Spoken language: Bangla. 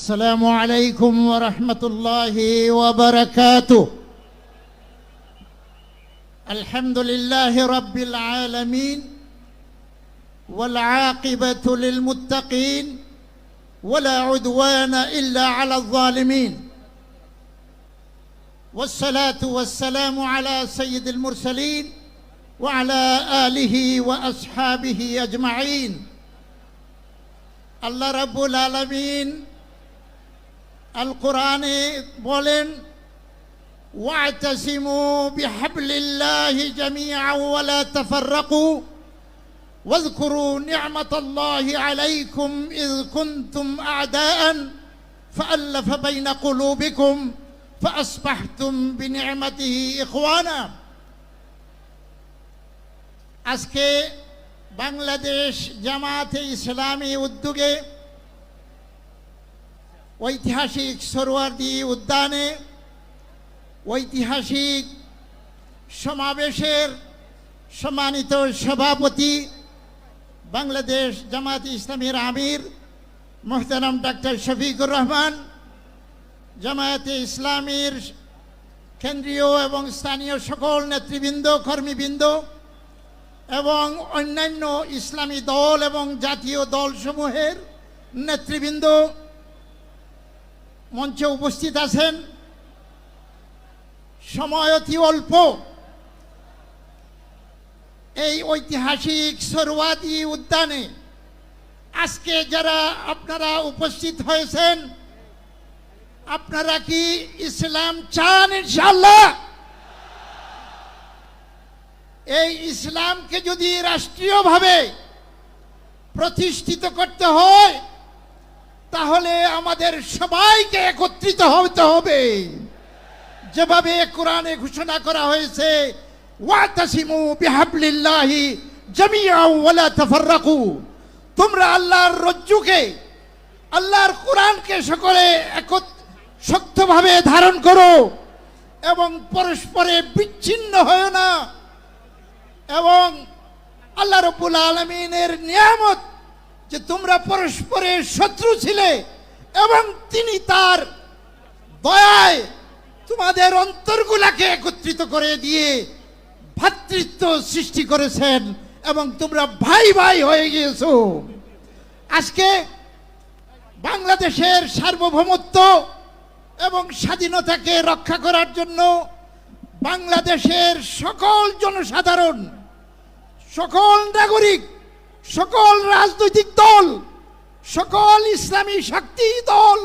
السلام عليكم ورحمة الله وبركاته. الحمد لله رب العالمين والعاقبة للمتقين ولا عدوان إلا على الظالمين، والصلاة والسلام على سيد المرسلين وعلى آله وأصحابه أجمعين। আল্লাহ রাব্বুল আলামিন আল কোরআনে বলেন, ওয়াতাসিমু বিহাবলিল্লাহি জামিআন ওয়া লা তাফাররাকু ওয়াযকুরু নি'মাতাল্লাহি আলাইকুম ইয কুনতুম আ'দাআন ফাআল্লাফা বাইনা কুলুবিকুম ফাআসবাহতুম বিনি'মাতিহি ইখওয়ানা। আজকে বাংলাদেশ জামাতে ইসলামী উদ্যোগে ঐতিহাসিক সোহরাওয়ার্দী উদ্যানে ঐতিহাসিক সমাবেশের সম্মানিত সভাপতি বাংলাদেশ জামাতে ইসলামীর আমির মোহতারাম ডক্টর শফিকুর রহমান, জামায়াতে ইসলামীর কেন্দ্রীয় এবং স্থানীয় সকল নেতৃবৃন্দ, কর্মীবৃন্দ এবং অন্যান্য ইসলামী দল এবং জাতীয় দলসমূহের নেতৃবৃন্দ মঞ্চে উপস্থিত আছেন। সময় অতি অল্প, এই ঐতিহাসিক সোহরাওয়ার্দী উদ্যানে আজকে যারা আপনারা উপস্থিত হয়েছেন, আপনারা কি ইসলাম চান? ইনশাআল্লাহ এই ইসলামকে যদি রাষ্ট্রীয়ভাবে প্রতিষ্ঠিত করতে হয় তাহলে আমাদের সবাইকে একত্রিত হতে হবে। যেভাবে কোরআনে ঘোষণা করা হয়েছে, ওয়াতাসিমু বিহাবলিল্লাহি জামিআন ওয়া লা তাফাররাকু, তোমরা আল্লাহর রজ্জুকে, আল্লাহর কোরআনকে সকলে শক্তভাবে ধারণ করো এবং পরস্পরে বিচ্ছিন্ন হয় না। এবং আল্লাহ রাব্বুল আলামিনের নিয়ামত যে তোমরা পরস্পরের শত্রু ছিলে এবং তিনি তার দয়ায় তোমাদের অন্তরগুলাকে একত্রিত করে দিয়ে ভ্রাতৃত্ব সৃষ্টি করেছেন এবং তোমরা ভাই ভাই হয়ে গিয়েছো। আজকে বাংলাদেশের সার্বভৌমত্ব এবং স্বাধীনতাকে রক্ষা করার জন্য বাংলাদেশের সকল জনসাধারণ, সকল নাগরিক, সকল রাজনৈতিক দল, সকল ইসলামী শক্তি দল